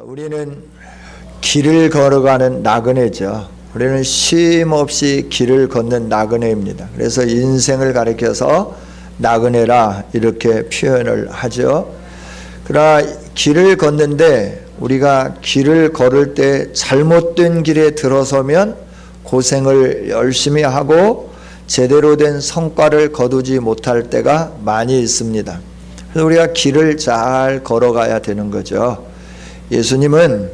우리는 길을 걸어가는 나그네죠. 우리는 쉼 없이 길을 걷는 나그네입니다. 그래서 인생을 가리켜서 나그네라 이렇게 표현을 하죠. 그러나 길을 걷는데 우리가 길을 걸을 때 잘못된 길에 들어서면 고생을 열심히 하고 제대로 된 성과를 거두지 못할 때가 많이 있습니다. 그래서 우리가 길을 잘 걸어가야 되는 거죠. 예수님은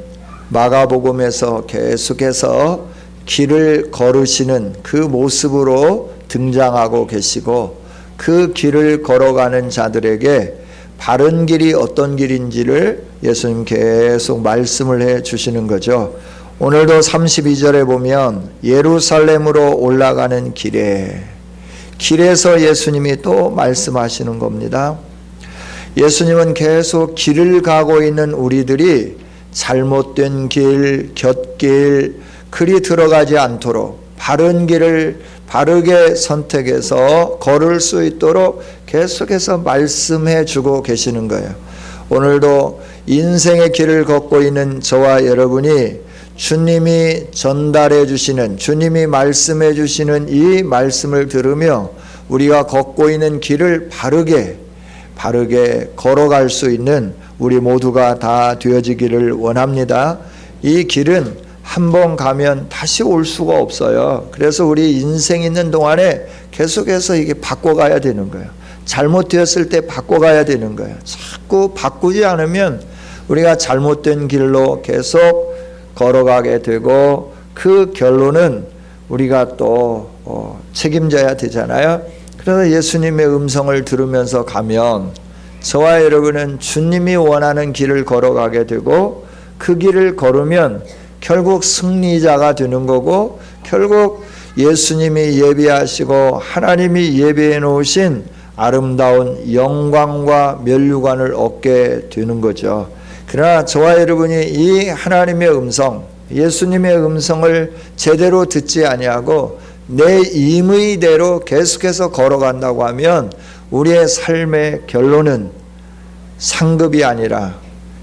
마가복음에서 계속해서 길을 걸으시는 그 모습으로 등장하고 계시고, 그 길을 걸어가는 자들에게 바른 길이 어떤 길인지를 예수님 계속 말씀을 해 주시는 거죠. 오늘도 32절에 보면 예루살렘으로 올라가는 길에서 예수님이 또 말씀하시는 겁니다. 예수님은 계속 길을 가고 있는 우리들이 잘못된 길, 곁길, 그리 들어가지 않도록 바른 길을 바르게 선택해서 걸을 수 있도록 계속해서 말씀해 주고 계시는 거예요. 오늘도 인생의 길을 걷고 있는 저와 여러분이 주님이 전달해 주시는, 주님이 말씀해 주시는 이 말씀을 들으며 우리가 걷고 있는 길을 바르게 걸어갈 수 있는 우리 모두가 다 되어지기를 원합니다. 이 길은 한번 가면 다시 올 수가 없어요. 그래서 우리 인생 있는 동안에 계속해서 이게 바꿔가야 되는 거예요. 잘못되었을 때 바꿔가야 되는 거예요. 자꾸 바꾸지 않으면 우리가 잘못된 길로 계속 걸어가게 되고, 그 결론은 우리가 또 책임져야 되잖아요. 그래서 예수님의 음성을 들으면서 가면 저와 여러분은 주님이 원하는 길을 걸어가게 되고, 그 길을 걸으면 결국 승리자가 되는 거고, 결국 예수님이 예비하시고 하나님이 예비해 놓으신 아름다운 영광과 면류관을 얻게 되는 거죠. 그러나 저와 여러분이 이 하나님의 음성, 예수님의 음성을 제대로 듣지 아니하고 내 임의대로 계속해서 걸어간다고 하면 우리의 삶의 결론은 상급이 아니라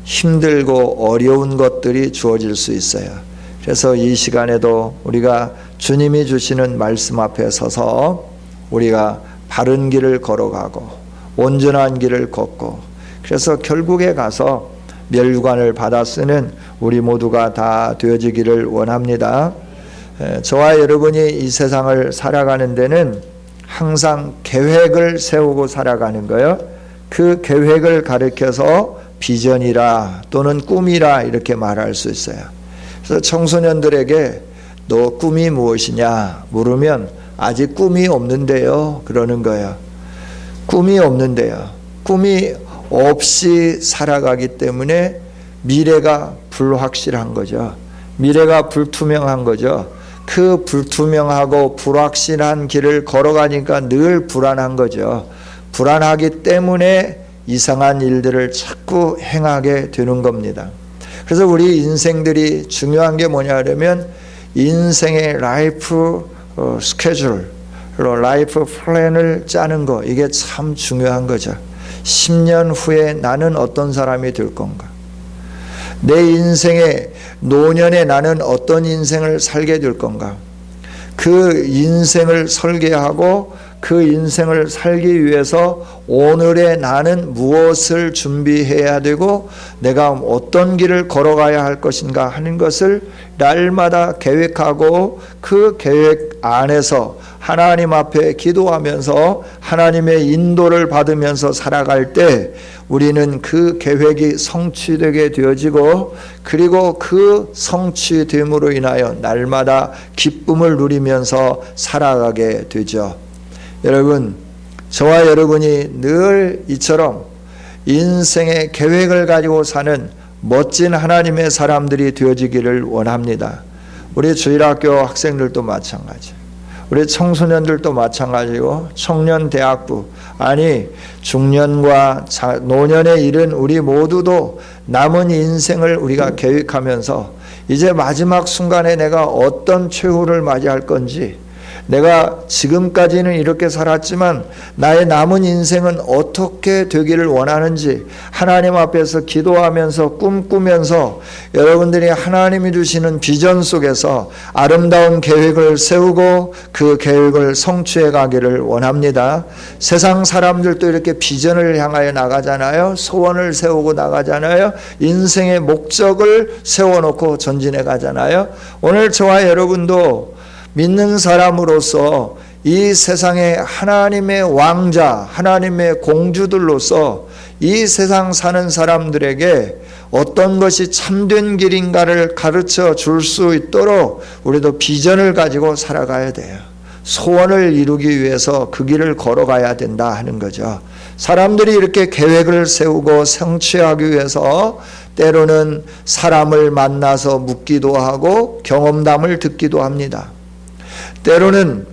힘들고 어려운 것들이 주어질 수 있어요. 그래서 이 시간에도 우리가 주님이 주시는 말씀 앞에 서서 우리가 바른 길을 걸어가고 온전한 길을 걷고, 그래서 결국에 가서 멸류관을 받아 쓰는 우리 모두가 다 되어지기를 원합니다. 저와 여러분이 이 세상을 살아가는 데는 항상 계획을 세우고 살아가는 거예요. 그 계획을 가리켜서 비전이라 또는 꿈이라 이렇게 말할 수 있어요. 그래서 청소년들에게 너 꿈이 무엇이냐 물으면 아직 꿈이 없는데요 그러는 거예요. 꿈이 없는데요. 꿈이 없이 살아가기 때문에 미래가 불확실한 거죠. 미래가 불투명한 거죠. 그 불투명하고 불확실한 길을 걸어가니까 늘 불안한 거죠. 불안하기 때문에 이상한 일들을 자꾸 행하게 되는 겁니다. 그래서 우리 인생들이 중요한 게 뭐냐 하면 인생의 라이프 스케줄, 라이프 플랜을 짜는 거, 이게 참 중요한 거죠. 10년 후에 나는 어떤 사람이 될 건가? 내 인생의 노년에 나는 어떤 인생을 살게 될 건가? 그 인생을 설계하고 그 인생을 살기 위해서 오늘의 나는 무엇을 준비해야 되고 내가 어떤 길을 걸어가야 할 것인가 하는 것을 날마다 계획하고, 그 계획 안에서 하나님 앞에 기도하면서 하나님의 인도를 받으면서 살아갈 때 우리는 그 계획이 성취되게 되어지고, 그리고 그 성취됨으로 인하여 날마다 기쁨을 누리면서 살아가게 되죠. 여러분, 저와 여러분이 늘 이처럼 인생의 계획을 가지고 사는 멋진 하나님의 사람들이 되어지기를 원합니다. 우리 주일학교 학생들도 마찬가지, 우리 청소년들도 마찬가지고 청년 대학부, 아니 중년과 노년에 이른 우리 모두도 남은 인생을 우리가 계획하면서 이제 마지막 순간에 내가 어떤 최후를 맞이할 건지, 내가 지금까지는 이렇게 살았지만 나의 남은 인생은 어떻게 되기를 원하는지 하나님 앞에서 기도하면서 꿈꾸면서 여러분들이 하나님이 주시는 비전 속에서 아름다운 계획을 세우고 그 계획을 성취해 가기를 원합니다. 세상 사람들도 이렇게 비전을 향하여 나가잖아요. 소원을 세우고 나가잖아요. 인생의 목적을 세워놓고 전진해 가잖아요. 오늘 저와 여러분도 믿는 사람으로서 이 세상의 하나님의 왕자, 하나님의 공주들로서 이 세상 사는 사람들에게 어떤 것이 참된 길인가를 가르쳐 줄 수 있도록 우리도 비전을 가지고 살아가야 돼요. 소원을 이루기 위해서 그 길을 걸어가야 된다 하는 거죠. 사람들이 이렇게 계획을 세우고 성취하기 위해서 때로는 사람을 만나서 묻기도 하고 경험담을 듣기도 합니다. 때로는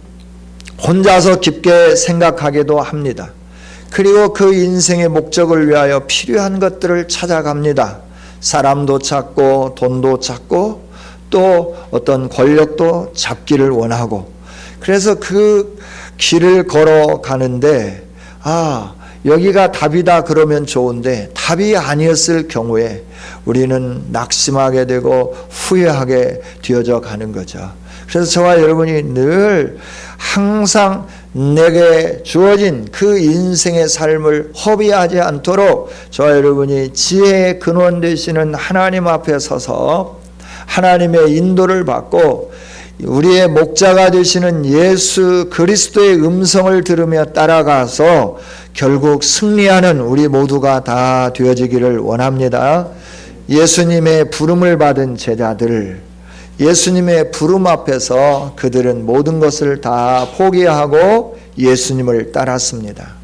혼자서 깊게 생각하기도 합니다. 그리고 그 인생의 목적을 위하여 필요한 것들을 찾아갑니다. 사람도 찾고 돈도 찾고 또 어떤 권력도 잡기를 원하고, 그래서 그 길을 걸어가는데 여기가 답이다 그러면 좋은데 답이 아니었을 경우에 우리는 낙심하게 되고 후회하게 되어져 가는 거죠. 그래서 저와 여러분이 늘 항상 내게 주어진 그 인생의 삶을 허비하지 않도록 저와 여러분이 지혜의 근원 되시는 하나님 앞에 서서 하나님의 인도를 받고 우리의 목자가 되시는 예수 그리스도의 음성을 들으며 따라가서 결국 승리하는 우리 모두가 다 되어지기를 원합니다. 예수님의 부름을 받은 제자들, 예수님의 부름 앞에서 그들은 모든 것을 다 포기하고 예수님을 따랐습니다.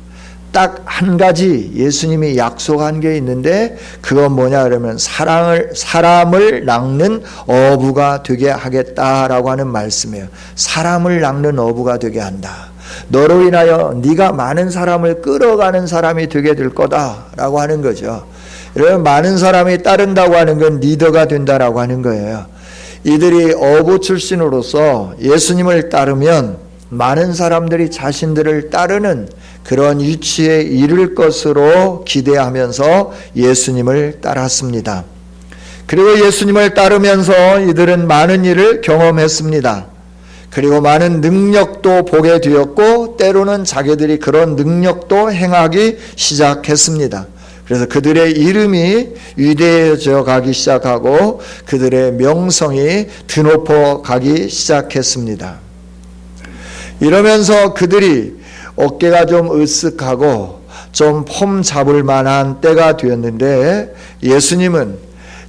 딱 한 가지 예수님이 약속한 게 있는데 그건 뭐냐 그러면 사람을 낚는 어부가 되게 하겠다라고 하는 말씀이에요. 사람을 낚는 어부가 되게 한다. 너로 인하여 네가 많은 사람을 끌어가는 사람이 되게 될 거다라고 하는 거죠. 여러분, 많은 사람이 따른다고 하는 건 리더가 된다라고 하는 거예요. 이들이 어부 출신으로서 예수님을 따르면 많은 사람들이 자신들을 따르는 그런 위치에 이를 것으로 기대하면서 예수님을 따랐습니다. 그리고 예수님을 따르면서 이들은 많은 일을 경험했습니다. 그리고 많은 능력도 보게 되었고 때로는 자기들이 그런 능력도 행하기 시작했습니다. 그래서 그들의 이름이 위대해져 가기 시작하고 그들의 명성이 드높아 가기 시작했습니다. 이러면서 그들이 어깨가 좀 으쓱하고 좀 폼 잡을 만한 때가 되었는데 예수님은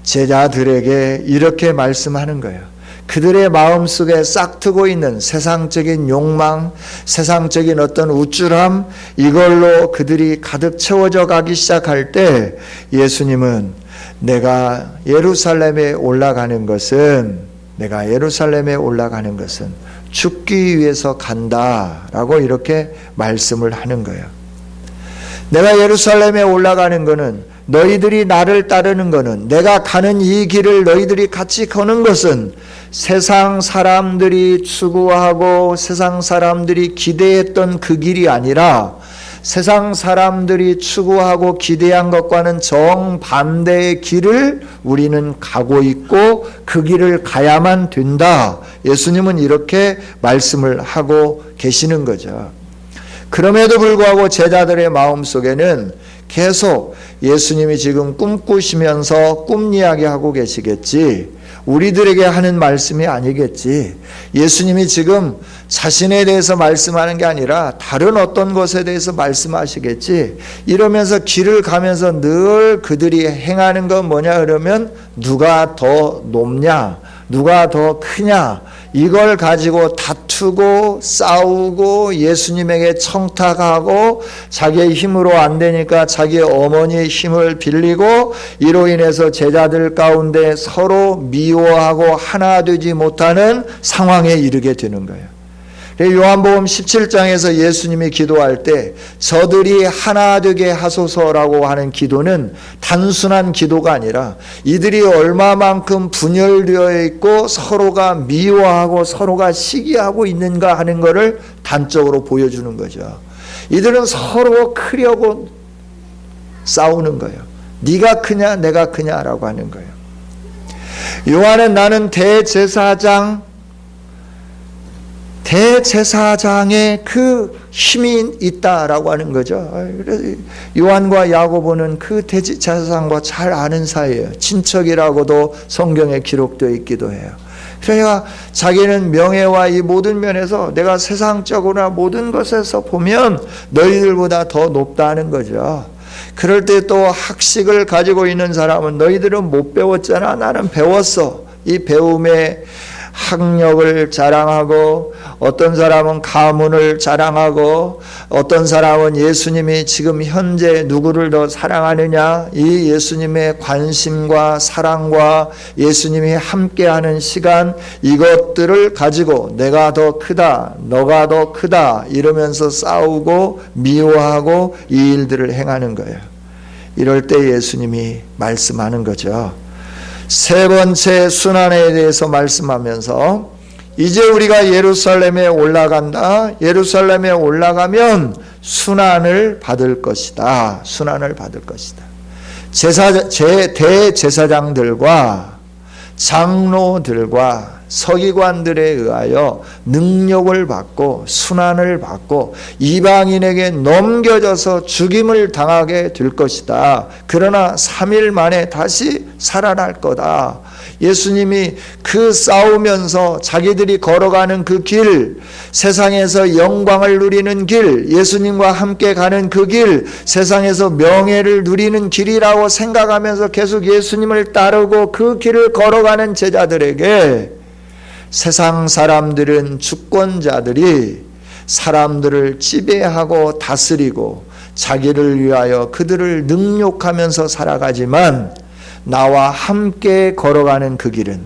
제자들에게 이렇게 말씀하는 거예요. 그들의 마음속에 싹트고 있는 세상적인 욕망, 세상적인 어떤 우쭐함, 이걸로 그들이 가득 채워져 가기 시작할 때 예수님은 내가 예루살렘에 올라가는 것은 죽기 위해서 간다라고 이렇게 말씀을 하는 거예요. 내가 예루살렘에 올라가는 것은, 너희들이 나를 따르는 것은, 내가 가는 이 길을 너희들이 같이 거는 것은 세상 사람들이 추구하고 세상 사람들이 기대했던 그 길이 아니라 세상 사람들이 추구하고 기대한 것과는 정반대의 길을 우리는 가고 있고 그 길을 가야만 된다. 예수님은 이렇게 말씀을 하고 계시는 거죠. 그럼에도 불구하고 제자들의 마음속에는 계속 예수님이 지금 꿈꾸시면서 꿈 이야기하고 계시겠지, 우리들에게 하는 말씀이 아니겠지, 예수님이 지금 자신에 대해서 말씀하는 게 아니라 다른 어떤 것에 대해서 말씀하시겠지, 이러면서 길을 가면서 늘 그들이 행하는 건 뭐냐 그러면 누가 더 높냐, 누가 더 크냐, 이걸 가지고 다투고 싸우고 예수님에게 청탁하고 자기의 힘으로 안 되니까 자기의 어머니의 힘을 빌리고 이로 인해서 제자들 가운데 서로 미워하고 하나 되지 못하는 상황에 이르게 되는 거예요. 요한복음 17장에서 예수님이 기도할 때 저들이 하나 되게 하소서라고 하는 기도는 단순한 기도가 아니라 이들이 얼마만큼 분열되어 있고 서로가 미워하고 서로가 시기하고 있는가 하는 것을 단적으로 보여주는 거죠. 이들은 서로 크려고 싸우는 거예요. 네가 크냐 내가 크냐라고 하는 거예요. 요한은 나는 대제사장의 그 힘이 있다라고 하는 거죠. 그래서 요한과 야고보는 그 대제사장과 잘 아는 사이예요. 친척이라고도 성경에 기록되어 있기도 해요. 그러니까 자기는 명예와 이 모든 면에서 내가 세상적으로나 모든 것에서 보면 너희들보다 더 높다는 거죠. 그럴 때 또 학식을 가지고 있는 사람은 너희들은 못 배웠잖아. 나는 배웠어. 이 배움의 학력을 자랑하고 어떤 사람은 가문을 자랑하고 어떤 사람은 예수님이 지금 현재 누구를 더 사랑하느냐 이 예수님의 관심과 사랑과 예수님이 함께하는 시간 이것들을 가지고 내가 더 크다 너가 더 크다 이러면서 싸우고 미워하고 이 일들을 행하는 거예요. 이럴 때 예수님이 말씀하는 거죠. 세 번째 순환에 대해서 말씀하면서 이제 우리가 예루살렘에 올라간다. 예루살렘에 올라가면 순환을 받을 것이다. 순환을 받을 것이다. 대제사장들과 장로들과 서기관들에 의하여 능력을 받고 순환을 받고 이방인에게 넘겨져서 죽임을 당하게 될 것이다. 그러나 3일 만에 다시 살아날 거다. 예수님이 그 싸우면서 자기들이 걸어가는 그 길, 세상에서 영광을 누리는 길, 예수님과 함께 가는 그 길, 세상에서 명예를 누리는 길이라고 생각하면서 계속 예수님을 따르고 그 길을 걸어가는 제자들에게 세상 사람들은 주권자들이 사람들을 지배하고 다스리고 자기를 위하여 그들을 능욕하면서 살아가지만 나와 함께 걸어가는 그 길은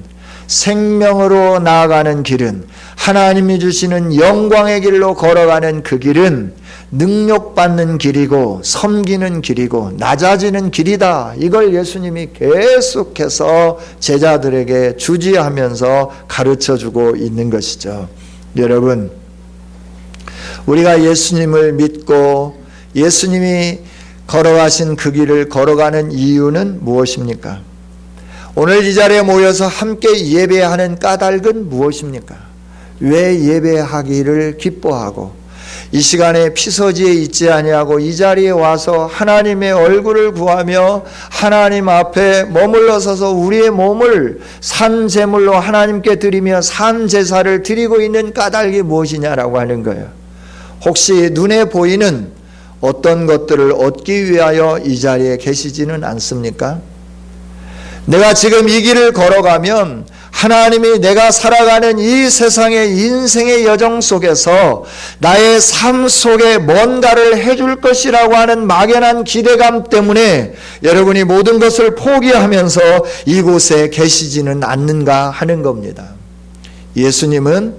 생명으로 나아가는 길은 하나님이 주시는 영광의 길로 걸어가는 그 길은 능욕받는 길이고 섬기는 길이고 낮아지는 길이다. 이걸 예수님이 계속해서 제자들에게 주지하면서 가르쳐주고 있는 것이죠. 여러분, 우리가 예수님을 믿고 예수님이 걸어가신 그 길을 걸어가는 이유는 무엇입니까? 오늘 이 자리에 모여서 함께 예배하는 까닭은 무엇입니까? 왜 예배하기를 기뻐하고 이 시간에 피서지에 있지 아니하고 이 자리에 와서 하나님의 얼굴을 구하며 하나님 앞에 머물러 서서 우리의 몸을 산 제물로 하나님께 드리며 산 제사를 드리고 있는 까닭이 무엇이냐라고 하는 거예요. 혹시 눈에 보이는 어떤 것들을 얻기 위하여 이 자리에 계시지는 않습니까? 내가 지금 이 길을 걸어가면 하나님이 내가 살아가는 이 세상의 인생의 여정 속에서 나의 삶 속에 뭔가를 해줄 것이라고 하는 막연한 기대감 때문에 여러분이 모든 것을 포기하면서 이곳에 계시지는 않는가 하는 겁니다. 예수님은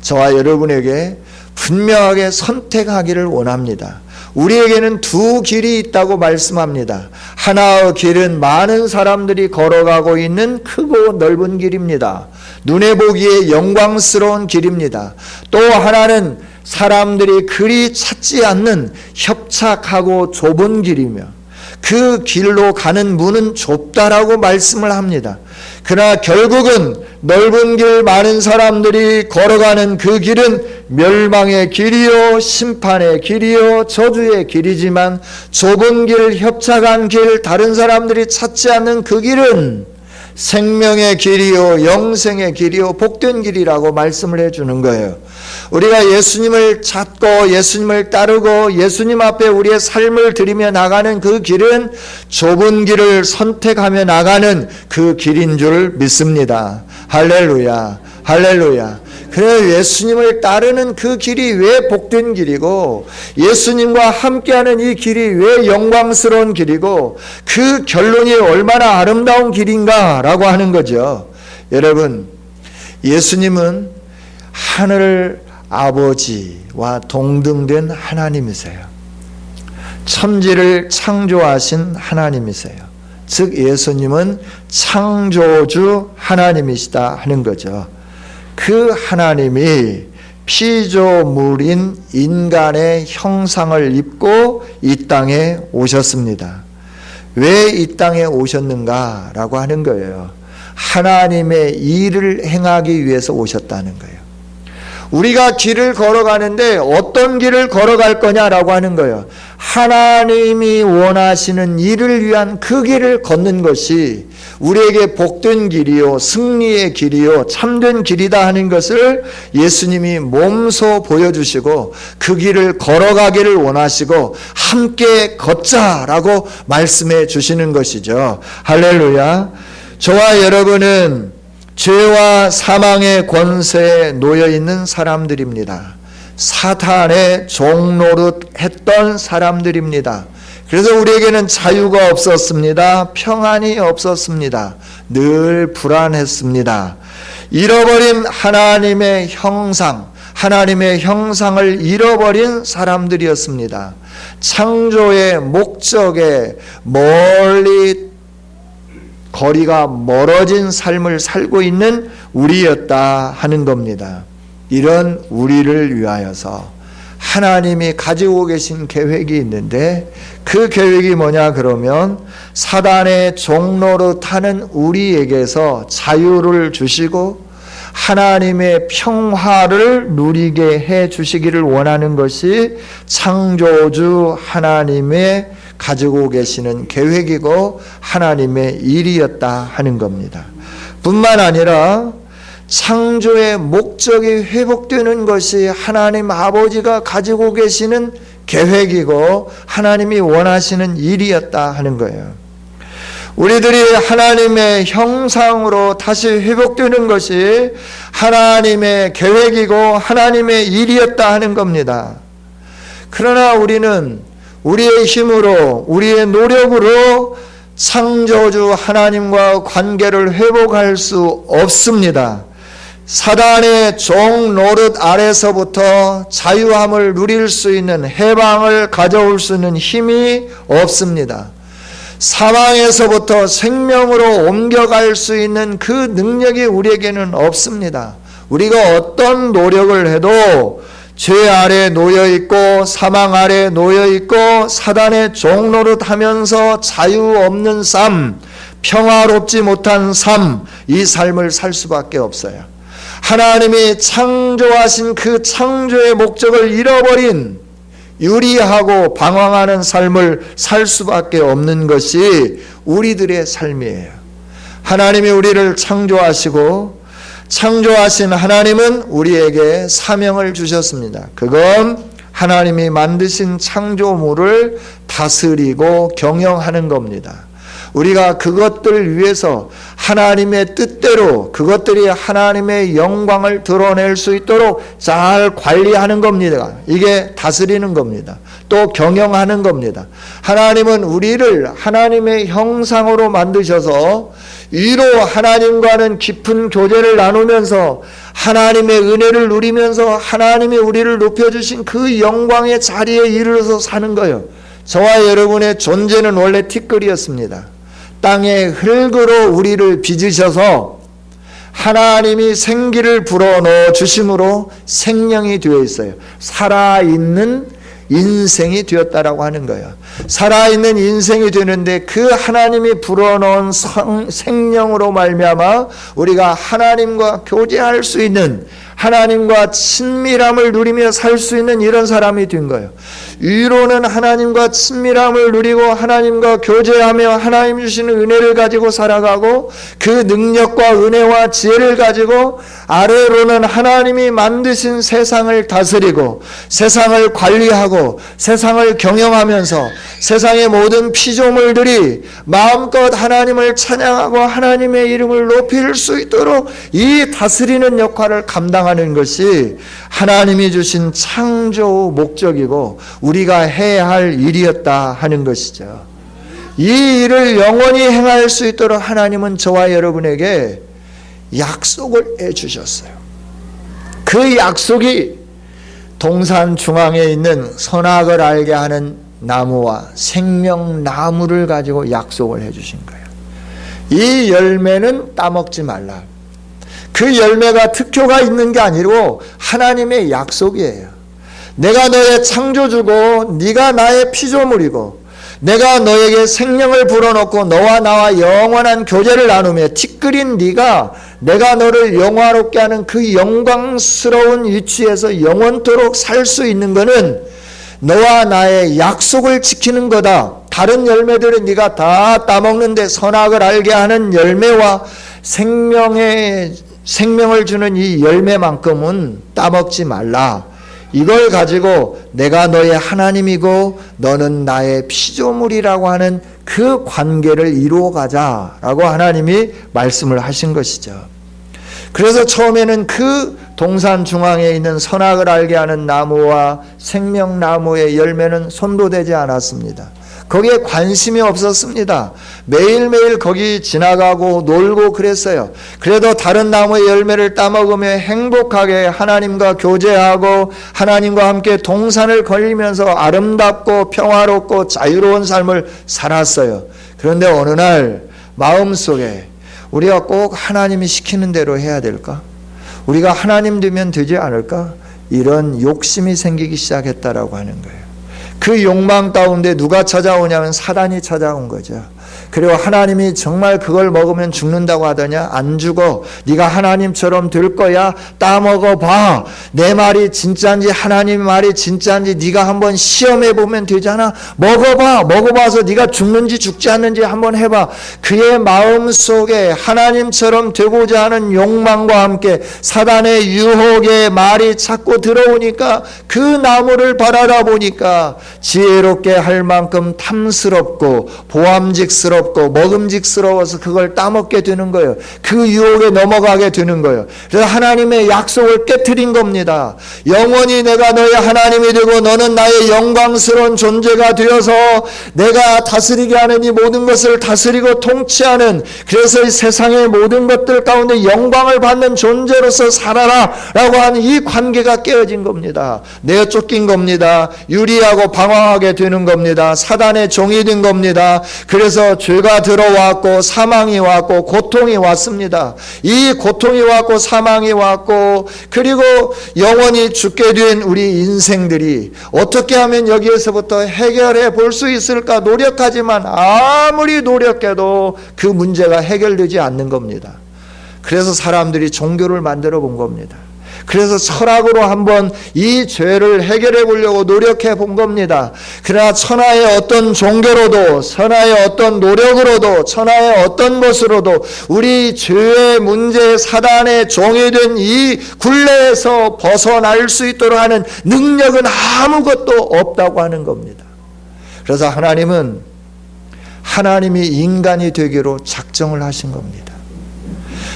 저와 여러분에게 분명하게 선택하기를 원합니다. 우리에게는 두 길이 있다고 말씀합니다. 하나의 길은 많은 사람들이 걸어가고 있는 크고 넓은 길입니다. 눈에 보기에 영광스러운 길입니다. 또 하나는 사람들이 그리 찾지 않는 협착하고 좁은 길이며 그 길로 가는 문은 좁다라고 말씀을 합니다. 그러나 결국은 넓은 길 많은 사람들이 걸어가는 그 길은 멸망의 길이요 심판의 길이요 저주의 길이지만 좁은 길 협착한 길 다른 사람들이 찾지 않는 그 길은 생명의 길이요 영생의 길이요 복된 길이라고 말씀을 해주는 거예요. 우리가 예수님을 찾고 예수님을 따르고 예수님 앞에 우리의 삶을 드리며 나가는 그 길은 좁은 길을 선택하며 나가는 그 길인 줄 믿습니다. 할렐루야, 할렐루야. 그래서 예수님을 따르는 그 길이 왜 복된 길이고 예수님과 함께하는 이 길이 왜 영광스러운 길이고 그 결론이 얼마나 아름다운 길인가라고 하는 거죠. 여러분, 예수님은 하늘을 아버지와 동등된 하나님이세요. 천지를 창조하신 하나님이세요. 즉 예수님은 창조주 하나님이시다 하는 거죠. 그 하나님이 피조물인 인간의 형상을 입고 이 땅에 오셨습니다. 왜 이 땅에 오셨는가라고 하는 거예요. 하나님의 일을 행하기 위해서 오셨다는 거예요. 우리가 길을 걸어가는데 어떤 길을 걸어갈 거냐라고 하는 거예요. 하나님이 원하시는 일을 위한 그 길을 걷는 것이 우리에게 복된 길이요, 승리의 길이요, 참된 길이다 하는 것을 예수님이 몸소 보여주시고 그 길을 걸어가기를 원하시고 함께 걷자라고 말씀해 주시는 것이죠. 할렐루야. 저와 여러분은 죄와 사망의 권세에 놓여 있는 사람들입니다. 사탄의 종노릇 했던 사람들입니다. 그래서 우리에게는 자유가 없었습니다. 평안이 없었습니다. 늘 불안했습니다. 잃어버린 하나님의 형상, 하나님의 형상을 잃어버린 사람들이었습니다. 창조의 목적에 멀리 거리가 멀어진 삶을 살고 있는 우리였다 하는 겁니다. 이런 우리를 위하여서 하나님이 가지고 계신 계획이 있는데 그 계획이 뭐냐 그러면 사단의 종노릇하는 우리에게서 자유를 주시고 하나님의 평화를 누리게 해 주시기를 원하는 것이 창조주 하나님의 가지고 계시는 계획이고 하나님의 일이었다 하는 겁니다. 뿐만 아니라 창조의 목적이 회복되는 것이 하나님 아버지가 가지고 계시는 계획이고 하나님이 원하시는 일이었다 하는 거예요. 우리들이 하나님의 형상으로 다시 회복되는 것이 하나님의 계획이고 하나님의 일이었다 하는 겁니다. 그러나 우리는 우리의 힘으로 우리의 노력으로 창조주 하나님과 관계를 회복할 수 없습니다. 사단의 종 노릇 아래서부터 자유함을 누릴 수 있는 해방을 가져올 수 있는 힘이 없습니다. 사망에서부터 생명으로 옮겨갈 수 있는 그 능력이 우리에게는 없습니다. 우리가 어떤 노력을 해도 죄 아래 놓여있고 사망 아래 놓여있고 사단의 종노릇 하면서 자유 없는 삶, 평화롭지 못한 삶, 이 삶을 살 수밖에 없어요. 하나님이 창조하신 그 창조의 목적을 잃어버린 유리하고 방황하는 삶을 살 수밖에 없는 것이 우리들의 삶이에요. 하나님이 우리를 창조하시고 창조하신 하나님은 우리에게 사명을 주셨습니다. 그건 하나님이 만드신 창조물을 다스리고 경영하는 겁니다. 우리가 그것들을 위해서 하나님의 뜻대로 그것들이 하나님의 영광을 드러낼 수 있도록 잘 관리하는 겁니다. 이게 다스리는 겁니다. 또 경영하는 겁니다. 하나님은 우리를 하나님의 형상으로 만드셔서 위로 하나님과는 깊은 교제를 나누면서 하나님의 은혜를 누리면서 하나님이 우리를 높여주신 그 영광의 자리에 이르러서 사는 거예요. 저와 여러분의 존재는 원래 티끌이었습니다. 땅의 흙으로 우리를 빚으셔서 하나님이 생기를 불어넣어 주심으로 생명이 되어 있어요. 살아있는 인생이 되었다라고 하는 거예요. 살아있는 인생이 되는데 그 하나님이 불어넣은 생명으로 말미암아 우리가 하나님과 교제할 수 있는 하나님과 친밀함을 누리며 살 수 있는 이런 사람이 된 거예요. 위로는 하나님과 친밀함을 누리고 하나님과 교제하며 하나님 주시는 은혜를 가지고 살아가고 그 능력과 은혜와 지혜를 가지고 아래로는 하나님이 만드신 세상을 다스리고 세상을 관리하고 세상을 경영하면서 세상의 모든 피조물들이 마음껏 하나님을 찬양하고 하나님의 이름을 높일 수 있도록 이 다스리는 역할을 감당하는 것이 하나님이 주신 창조 목적이고 우리가 해야 할 일이었다 하는 것이죠. 이 일을 영원히 행할 수 있도록 하나님은 저와 여러분에게 약속을 해주셨어요. 그 약속이 동산 중앙에 있는 선악을 알게 하는 나무와 생명나무를 가지고 약속을 해주신 거예요. 이 열매는 따먹지 말라. 그 열매가 특효가 있는 게 아니고 하나님의 약속이에요. 내가 너의 창조주고 네가 나의 피조물이고 내가 너에게 생명을 불어넣고 너와 나와 영원한 교제를 나누며 티끌인 네가 내가 너를 영화롭게 하는 그 영광스러운 위치에서 영원토록 살 수 있는 것은 너와 나의 약속을 지키는 거다. 다른 열매들은 네가 다 따먹는데 선악을 알게 하는 열매와 생명을 주는 이 열매만큼은 따먹지 말라. 이걸 가지고 내가 너의 하나님이고 너는 나의 피조물이라고 하는 그 관계를 이루어 가자라고 하나님이 말씀을 하신 것이죠. 그래서 처음에는 그 동산 중앙에 있는 선악을 알게 하는 나무와 생명나무의 열매는 손도대지 않았습니다. 거기에 관심이 없었습니다. 매일매일 거기 지나가고 놀고 그랬어요. 그래도 다른 나무의 열매를 따먹으며 행복하게 하나님과 교제하고 하나님과 함께 동산을 걸리면서 아름답고 평화롭고 자유로운 삶을 살았어요. 그런데 어느 날 마음속에 우리가 꼭 하나님이 시키는 대로 해야 될까? 우리가 하나님 되면 되지 않을까? 이런 욕심이 생기기 시작했다라고 하는 거예요. 그 욕망 가운데 누가 찾아오냐면 사단이 찾아온 거죠. 그리고 하나님이 정말 그걸 먹으면 죽는다고 하더냐? 안 죽어. 네가 하나님처럼 될 거야. 따먹어봐. 내 말이 진짜인지 하나님 말이 진짜인지 네가 한번 시험해 보면 되잖아. 먹어봐. 먹어봐서 네가 죽는지 죽지 않는지 한번 해봐. 그의 마음속에 하나님처럼 되고자 하는 욕망과 함께 사단의 유혹의 말이 자꾸 들어오니까 그 나무를 바라다 보니까 지혜롭게 할 만큼 탐스럽고 보암직스럽고 먹음직스러워서 그걸 따먹게 되는 거예요. 그 유혹에 넘어가게 되는 거예요. 그래서 하나님의 약속을 깨트린 겁니다. 영원히 내가 너의 하나님이 되고 너는 나의 영광스러운 존재가 되어서 내가 다스리게 하는 이 모든 것을 다스리고 통치하는, 그래서 이 세상의 모든 것들 가운데 영광을 받는 존재로서 살아라 라고 하는 이 관계가 깨어진 겁니다. 내어 쫓긴 겁니다. 유리하고 방황하게 되는 겁니다. 사단의 종이 된 겁니다. 그래서 죄가 들어왔고 사망이 왔고 고통이 왔습니다. 이 고통이 왔고 사망이 왔고 그리고 영원히 죽게 된 우리 인생들이 어떻게 하면 여기에서부터 해결해 볼 수 있을까 노력하지만 아무리 노력해도 그 문제가 해결되지 않는 겁니다. 그래서 사람들이 종교를 만들어 본 겁니다. 그래서 철학으로 한번 이 죄를 해결해 보려고 노력해 본 겁니다. 그러나 천하의 어떤 종교로도, 천하의 어떤 노력으로도, 천하의 어떤 것으로도 우리 죄의 문제, 사단의 종이 된 이 굴레에서 벗어날 수 있도록 하는 능력은 아무것도 없다고 하는 겁니다. 그래서 하나님은 하나님이 인간이 되기로 작정을 하신 겁니다.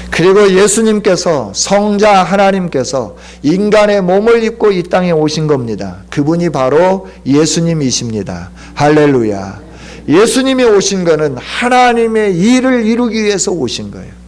그리고 예수님께서, 성자 하나님께서 인간의 몸을 입고 이 땅에 오신 겁니다. 그분이 바로 예수님이십니다. 할렐루야. 예수님이 오신 것은 하나님의 일을 이루기 위해서 오신 거예요.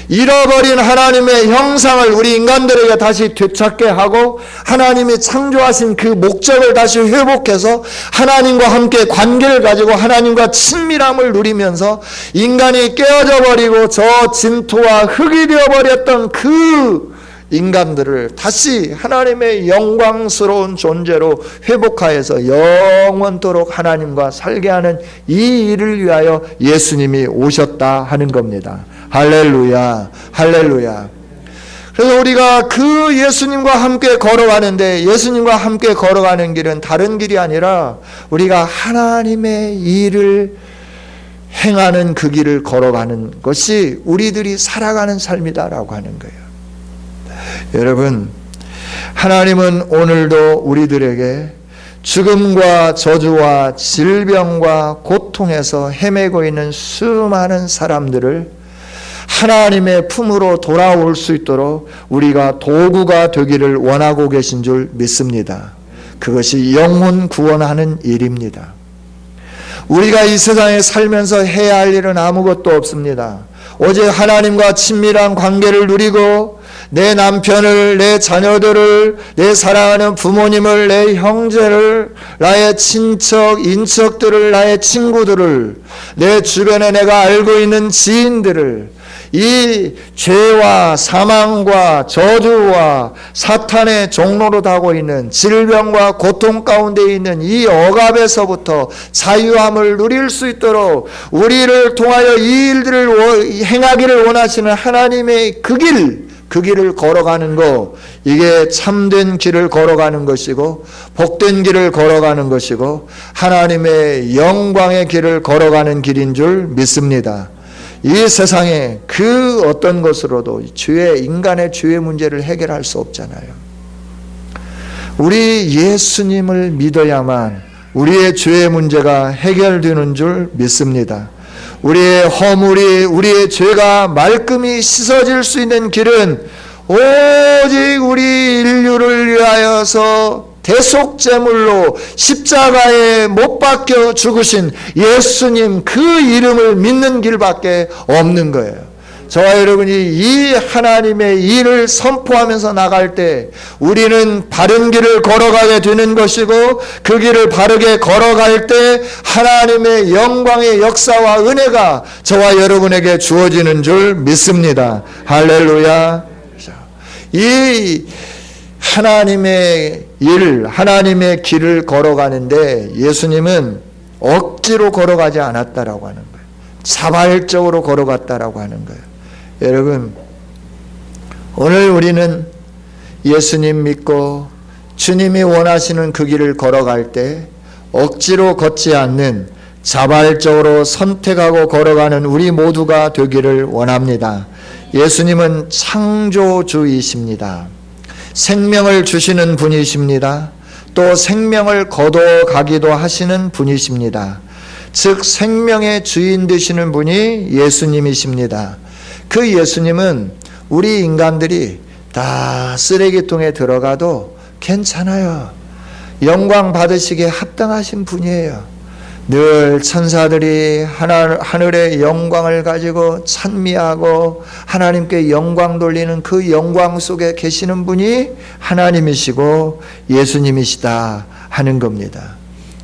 잃어버린 하나님의 형상을 우리 인간들에게 다시 되찾게 하고 하나님이 창조하신 그 목적을 다시 회복해서 하나님과 함께 관계를 가지고 하나님과 친밀함을 누리면서 인간이 깨어져 버리고 저 진토와 흙이 되어버렸던 그 인간들을 다시 하나님의 영광스러운 존재로 회복하여서 영원토록 하나님과 살게 하는 이 일을 위하여 예수님이 오셨다 하는 겁니다. 할렐루야, 할렐루야. 그래서 우리가 그 예수님과 함께 걸어가는데, 예수님과 함께 걸어가는 길은 다른 길이 아니라 우리가 하나님의 일을 행하는 그 길을 걸어가는 것이 우리들이 살아가는 삶이다라고 하는 거예요. 여러분, 하나님은 오늘도 우리들에게 죽음과 저주와 질병과 고통에서 헤매고 있는 수많은 사람들을 하나님의 품으로 돌아올 수 있도록 우리가 도구가 되기를 원하고 계신 줄 믿습니다. 그것이 영혼 구원하는 일입니다. 우리가 이 세상에 살면서 해야 할 일은 아무것도 없습니다. 오직 하나님과 친밀한 관계를 누리고 내 남편을, 내 자녀들을, 내 사랑하는 부모님을, 내 형제를, 나의 친척, 인척들을, 나의 친구들을, 내 주변에 내가 알고 있는 지인들을 이 죄와 사망과 저주와 사탄의 종로로 가고 있는 질병과 고통 가운데 있는 이 억압에서부터 자유함을 누릴 수 있도록 우리를 통하여 이 일들을 행하기를 원하시는 하나님의 그 길을 걸어가는 거, 이게 참된 길을 걸어가는 것이고 복된 길을 걸어가는 것이고 하나님의 영광의 길을 걸어가는 길인 줄 믿습니다. 이 세상에 그 어떤 것으로도 인간의 죄의 문제를 해결할 수 없잖아요. 우리 예수님을 믿어야만 우리의 죄의 문제가 해결되는 줄 믿습니다. 우리의 허물이, 우리의 죄가 말끔히 씻어질 수 있는 길은 오직 우리 인류를 위하여서 대속제물로 십자가에 못 박혀 죽으신 예수님 그 이름을 믿는 길밖에 없는 거예요. 저와 여러분이 이 하나님의 일을 선포하면서 나갈 때 우리는 바른 길을 걸어가게 되는 것이고, 그 길을 바르게 걸어갈 때 하나님의 영광의 역사와 은혜가 저와 여러분에게 주어지는 줄 믿습니다. 할렐루야. 이 하나님의 하나님의 길을 걸어가는데 예수님은 억지로 걸어가지 않았다라고 하는 거예요. 자발적으로 걸어갔다라고 하는 거예요. 여러분, 오늘 우리는 예수님 믿고 주님이 원하시는 그 길을 걸어갈 때 억지로 걷지 않는 자발적으로 선택하고 걸어가는 우리 모두가 되기를 원합니다. 예수님은 창조주이십니다. 생명을 주시는 분이십니다. 또 생명을 거둬가기도 하시는 분이십니다. 즉 생명의 주인 되시는 분이 예수님이십니다. 그 예수님은 우리 인간들이 다 쓰레기통에 들어가도 괜찮아요. 영광 받으시기에 합당하신 분이에요. 늘 천사들이 하늘의 영광을 가지고 찬미하고 하나님께 영광 돌리는 그 영광 속에 계시는 분이 하나님이시고 예수님이시다 하는 겁니다.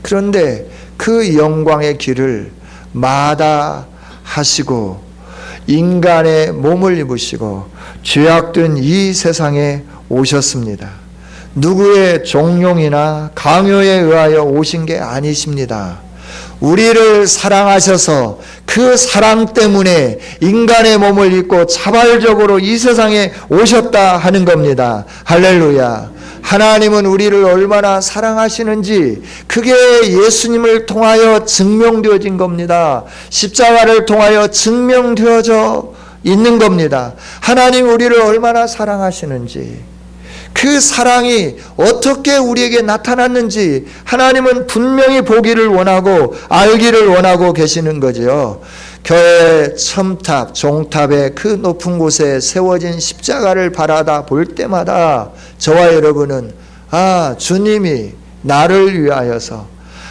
그런데 그 영광의 길을 마다하시고 인간의 몸을 입으시고 죄악된 이 세상에 오셨습니다. 누구의 종용이나 강요에 의하여 오신 게 아니십니다. 우리를 사랑하셔서 그 사랑 때문에 인간의 몸을 입고 자발적으로 이 세상에 오셨다 하는 겁니다. 할렐루야. 하나님은 우리를 얼마나 사랑하시는지 그게 예수님을 통하여 증명되어진 겁니다. 십자가를 통하여 증명되어져 있는 겁니다. 하나님 우리를 얼마나 사랑하시는지, 그 사랑이 어떻게 우리에게 나타났는지 하나님은 분명히 보기를 원하고 알기를 원하고 계시는 거죠. 교회 첨탑, 종탑의 그 높은 곳에 세워진 십자가를 바라다 볼 때마다 저와 여러분은 주님이 나를 위하여서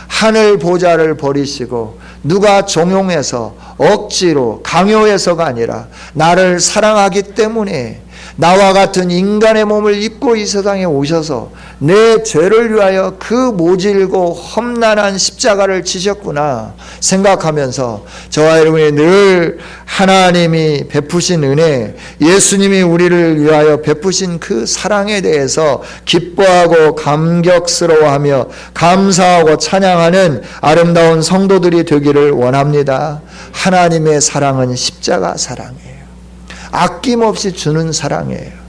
하늘 보좌를 버리시고 누가 종용해서 억지로 강요해서가 아니라 나를 사랑하기 때문에 나와 같은 인간의 몸을 입고 이 세상에 오셔서 내 죄를 위하여 그 모질고 험난한 십자가를 지셨구나 생각하면서 저와 여러분이 늘 하나님이 베푸신 은혜, 예수님이 우리를 위하여 베푸신 그 사랑에 대해서 기뻐하고 감격스러워하며 감사하고 찬양하는 아름다운 성도들이 되기를 원합니다. 하나님의 사랑은 십자가 사랑이에요. 아낌없이 주는 사랑이에요.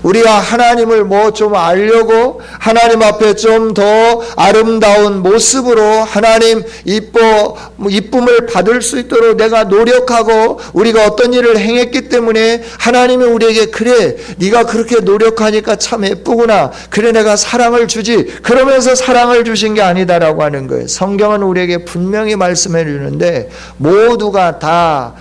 우리가 하나님을 뭐 좀 알려고 하나님 앞에 좀 더 아름다운 모습으로 하나님 이쁨을 받을 수 있도록 내가 노력하고 우리가 어떤 일을 행했기 때문에 하나님이 우리에게 그래 네가 그렇게 노력하니까 참 예쁘구나, 그래 내가 사랑을 주지, 그러면서 사랑을 주신 게 아니다라고 하는 거예요. 성경은 우리에게 분명히 말씀해 주는데 모두가 다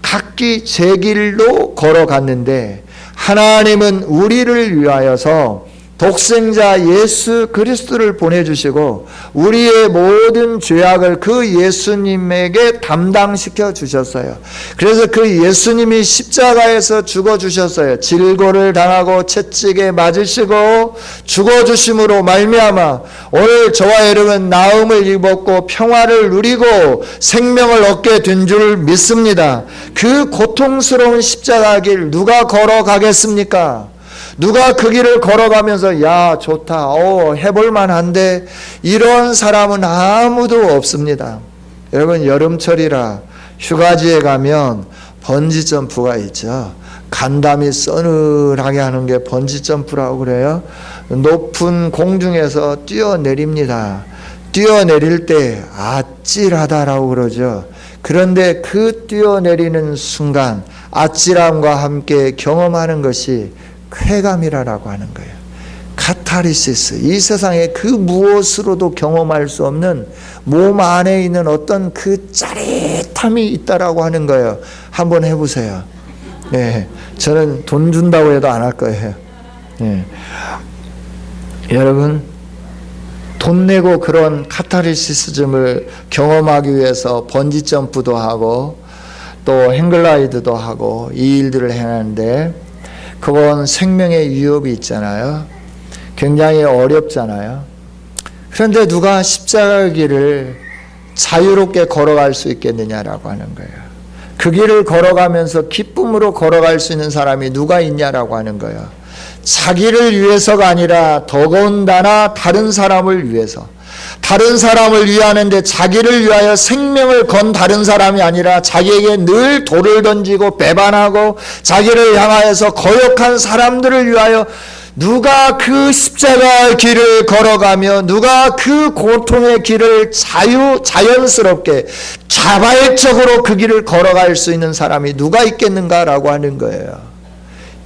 각기 제 길로 걸어갔는데 하나님은 우리를 위하여서 독생자 예수 그리스도를 보내주시고 우리의 모든 죄악을 그 예수님에게 담당시켜 주셨어요. 그래서 그 예수님이 십자가에서 죽어주셨어요. 질고를 당하고 채찍에 맞으시고 죽어주심으로 말미암아 오늘 저와 여러분 나음을 입었고 평화를 누리고 생명을 얻게 된 줄 믿습니다. 그 고통스러운 십자가 길 누가 걸어가겠습니까? 누가 그 길을 걸어가면서 야 좋다 해볼만한데 이런 사람은 아무도 없습니다. 여러분 여름철이라 휴가지에 가면 번지점프가 있죠. 간담이 서늘하게 하는 게 번지점프라고 그래요. 높은 공중에서 뛰어내립니다. 뛰어내릴 때 아찔하다라고 그러죠. 그런데 그 뛰어내리는 순간 아찔함과 함께 경험하는 것이 쾌감이라고 하는 거예요. 카타르시스. 이 세상에 그 무엇으로도 경험할 수 없는 몸 안에 있는 어떤 그 짜릿함이 있다라고 하는 거예요. 한번 해보세요. 네, 저는 돈 준다고 해도 안 할 거예요. 네. 여러분 돈 내고 그런 카타르시즘을 경험하기 위해서 번지점프도 하고 또 행글라이드도 하고 이 일들을 행하는데 그건 생명의 위협이 있잖아요. 굉장히 어렵잖아요. 그런데 누가 십자가 길을 자유롭게 걸어갈 수 있겠느냐라고 하는 거예요. 그 길을 걸어가면서 기쁨으로 걸어갈 수 있는 사람이 누가 있냐라고 하는 거예요. 자기를 위해서가 아니라 더군다나 다른 사람을 위해서, 다른 사람을 위하는데 자기를 위하여 생명을 건 다른 사람이 아니라 자기에게 늘 돌을 던지고 배반하고 자기를 향하여서 거역한 사람들을 위하여 누가 그 십자가 길을 걸어가며 누가 그 고통의 길을 자연스럽게 자발적으로 그 길을 걸어갈 수 있는 사람이 누가 있겠는가라고 하는 거예요.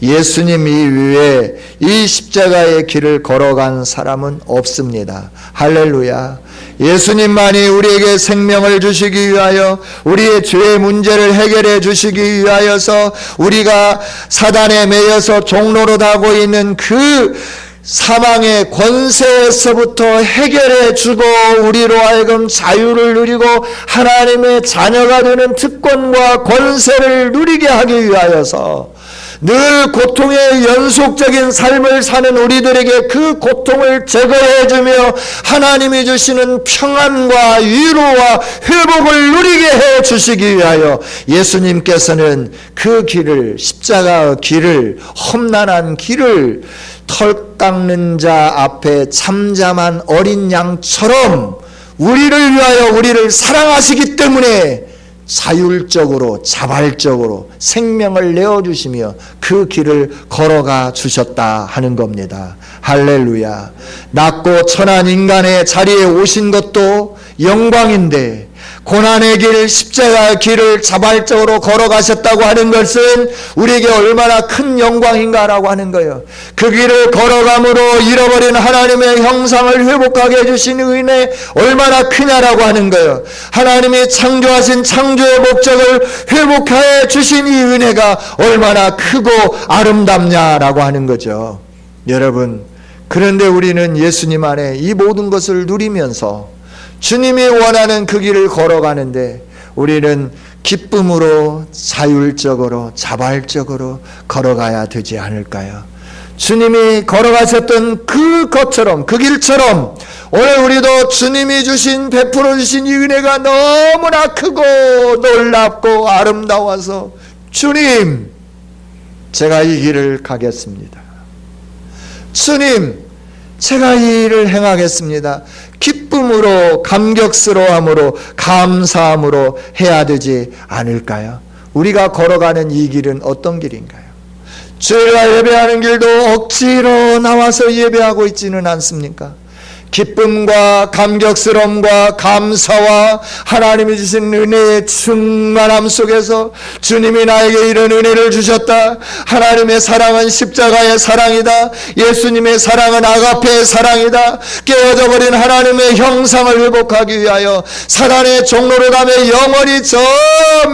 예수님 이외에 이 십자가의 길을 걸어간 사람은 없습니다. 할렐루야. 예수님만이 우리에게 생명을 주시기 위하여 우리의 죄의 문제를 해결해 주시기 위하여서 우리가 사단에 매여서 종로로 가고 있는 그 사망의 권세에서부터 해결해 주고 우리로 하여금 자유를 누리고 하나님의 자녀가 되는 특권과 권세를 누리게 하기 위하여서 늘 고통의 연속적인 삶을 사는 우리들에게 그 고통을 제거해 주며 하나님이 주시는 평안과 위로와 회복을 누리게 해 주시기 위하여 예수님께서는 그 길을, 십자가 길을, 험난한 길을 털 깎는 자 앞에 잠잠한 어린 양처럼 우리를 위하여 우리를 사랑하시기 때문에 자율적으로 자발적으로 생명을 내어주시며 그 길을 걸어가 주셨다 하는 겁니다. 할렐루야. 낮고 천한 인간의 자리에 오신 것도 영광인데 고난의 길, 십자가의 길을 자발적으로 걸어가셨다고 하는 것은 우리에게 얼마나 큰 영광인가라고 하는 거예요. 그 길을 걸어감으로 잃어버린 하나님의 형상을 회복하게 해주신 은혜 얼마나 크냐라고 하는 거예요. 하나님이 창조하신 창조의 목적을 회복해 주신 이 은혜가 얼마나 크고 아름답냐라고 하는 거죠. 여러분, 그런데 우리는 예수님 안에 이 모든 것을 누리면서 주님이 원하는 그 길을 걸어가는데 우리는 기쁨으로 자율적으로 자발적으로 걸어가야 되지 않을까요? 주님이 걸어가셨던 그 것처럼 그 길처럼 오늘 우리도 주님이 주신 베풀어 주신 이 은혜가 너무나 크고 놀랍고 아름다워서 주님 제가 이 길을 가겠습니다. 주님 제가 이 일을 행하겠습니다. 기쁨으로 감격스러움으로 감사함으로 해야 되지 않을까요? 우리가 걸어가는 이 길은 어떤 길인가요? 주일날 예배하는 길도 억지로 나와서 예배하고 있지는 않습니까? 기쁨과 감격스러움과 감사와 하나님이 주신 은혜의 충만함 속에서 주님이 나에게 이런 은혜를 주셨다. 하나님의 사랑은 십자가의 사랑이다. 예수님의 사랑은 아가페의 사랑이다. 깨어져 버린 하나님의 형상을 회복하기 위하여 사단의 종로로 가며 영원히 저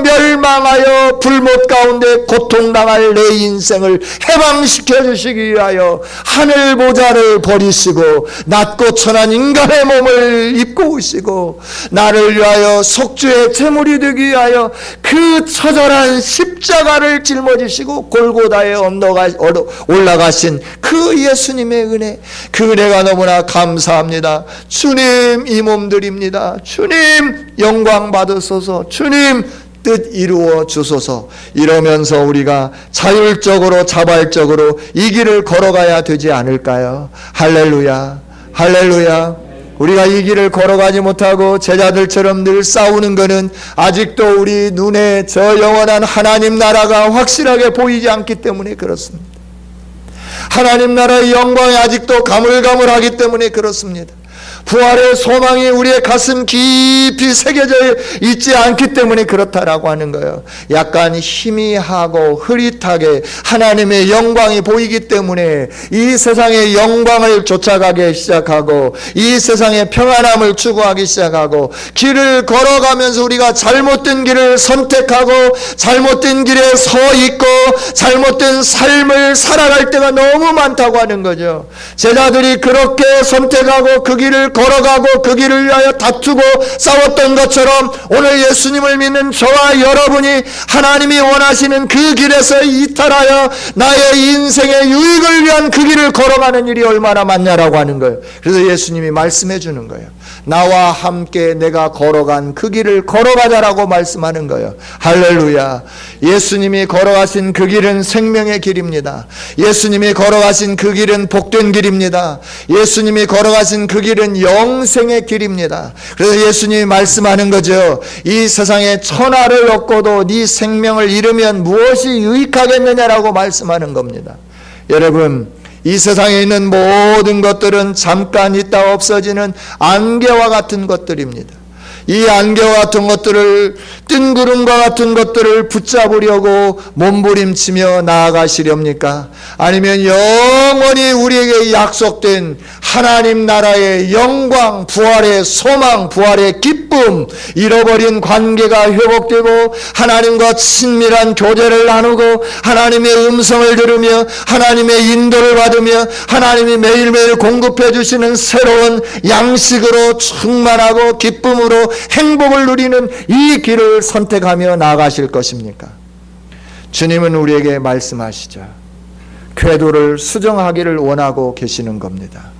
멸망하여 불못 가운데 고통당할 내 인생을 해방시켜 주시기 위하여 하늘 보좌를 버리시고 낮고 천한 인간의 몸을 입고 오시고 나를 위하여 속죄의 제물이 되기 위하여 그 처절한 십자가를 짊어지시고 골고다에 올라가신 그 예수님의 은혜, 그 은혜가 너무나 감사합니다. 주님 이 몸들입니다. 주님 영광 받으소서. 주님 뜻 이루어 주소서. 이러면서 우리가 자율적으로 자발적으로 이 길을 걸어가야 되지 않을까요? 할렐루야, 할렐루야. 우리가 이 길을 걸어가지 못하고 제자들처럼 늘 싸우는 것은 아직도 우리 눈에 저 영원한 하나님 나라가 확실하게 보이지 않기 때문에 그렇습니다. 하나님 나라의 영광이 아직도 가물가물하기 때문에 그렇습니다. 부활의 소망이 우리의 가슴 깊이 새겨져 있지 않기 때문에 그렇다라고 하는 거예요. 약간 희미하고 흐릿하게 하나님의 영광이 보이기 때문에 이 세상의 영광을 쫓아가기 시작하고 이 세상의 평안함을 추구하기 시작하고 길을 걸어가면서 우리가 잘못된 길을 선택하고 잘못된 길에 서 있고 잘못된 삶을 살아갈 때가 너무 많다고 하는 거죠. 제자들이 그렇게 선택하고 그 길을 걸어가고 그 길을 위하여 다투고 싸웠던 것처럼 오늘 예수님을 믿는 저와 여러분이 하나님이 원하시는 그 길에서 이탈하여 나의 인생의 유익을 위한 그 길을 걸어가는 일이 얼마나 많냐라고 하는 거예요. 그래서 예수님이 말씀해 주는 거예요. 나와 함께 내가 걸어간 그 길을 걸어가자라고 말씀하는 거예요. 할렐루야. 예수님이 걸어가신 그 길은 생명의 길입니다. 예수님이 걸어가신 그 길은 복된 길입니다. 예수님이 걸어가신 그 길은 영생의 길입니다. 그래서 예수님이 말씀하는 거죠. 이 세상에 천하를 얻고도 네 생명을 잃으면 무엇이 유익하겠느냐라고 말씀하는 겁니다. 여러분, 이 세상에 있는 모든 것들은 잠깐 있다 없어지는 안개와 같은 것들입니다. 이 안개와 같은 것들을 뜬구름과 같은 것들을 붙잡으려고 몸부림치며 나아가시렵니까? 아니면 영원히 우리에게 약속된 하나님 나라의 영광, 부활의 소망, 부활의 기쁨, 잃어버린 관계가 회복되고 하나님과 친밀한 교제를 나누고 하나님의 음성을 들으며 하나님의 인도를 받으며 하나님이 매일매일 공급해 주시는 새로운 양식으로 충만하고 기쁨으로 행복을 누리는 이 길을 선택하며 나아가실 것입니까? 주님은 우리에게 말씀하시죠. 궤도를 수정하기를 원하고 계시는 겁니다.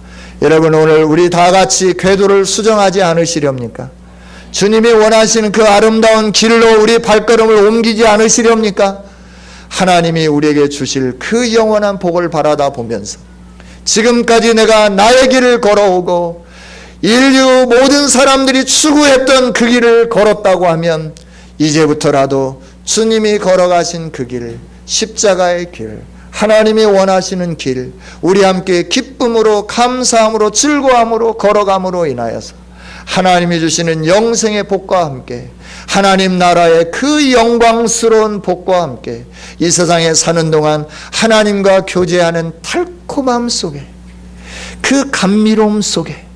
여러분, 오늘 우리 다 같이 궤도를 수정하지 않으시렵니까? 주님이 원하시는 그 아름다운 길로 우리 발걸음을 옮기지 않으시렵니까? 하나님이 우리에게 주실 그 영원한 복을 바라다 보면서 지금까지 내가 나의 길을 걸어오고 인류 모든 사람들이 추구했던 그 길을 걸었다고 하면 이제부터라도 주님이 걸어가신 그 길, 십자가의 길, 하나님이 원하시는 길, 우리 함께 기쁨으로 감사함으로 즐거움으로 걸어감으로 인하여서 하나님이 주시는 영생의 복과 함께 하나님 나라의 그 영광스러운 복과 함께 이 세상에 사는 동안 하나님과 교제하는 달콤함 속에 그 감미로움 속에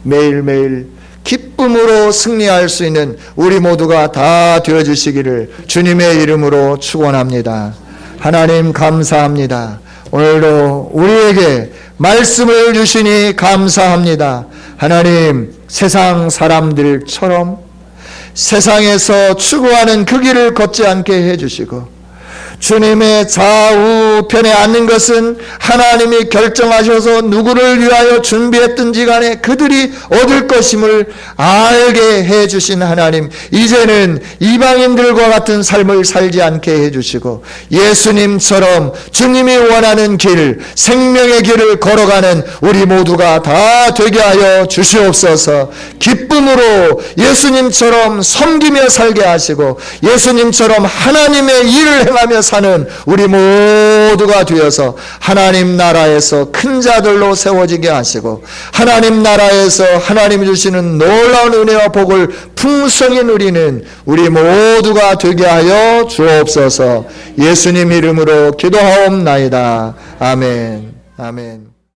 매일매일 기쁨으로 승리할 수 있는 우리 모두가 다 되어주시기를 주님의 이름으로 축원합니다. 하나님 감사합니다. 오늘도 우리에게 말씀을 주시니 감사합니다. 하나님, 세상 사람들처럼 세상에서 추구하는 그 길을 걷지 않게 해주시고 주님의 좌우편에 앉는 것은 하나님이 결정하셔서 누구를 위하여 준비했든지 간에 그들이 얻을 것임을 알게 해주신 하나님, 이제는 이방인들과 같은 삶을 살지 않게 해주시고 예수님처럼 주님이 원하는 길, 생명의 길을 걸어가는 우리 모두가 다 되게 하여 주시옵소서. 기쁨으로 예수님처럼 섬기며 살게 하시고 예수님처럼 하나님의 일을 행하며 사는 우리 모두 모두가 되어서 하나님 나라에서 큰 자들로 세워지게 하시고 하나님 나라에서 하나님이 주시는 놀라운 은혜와 복을 풍성히 누리는 우리 모두가 되게 하여 주옵소서. 예수님 이름으로 기도하옵나이다. 아멘. 아멘.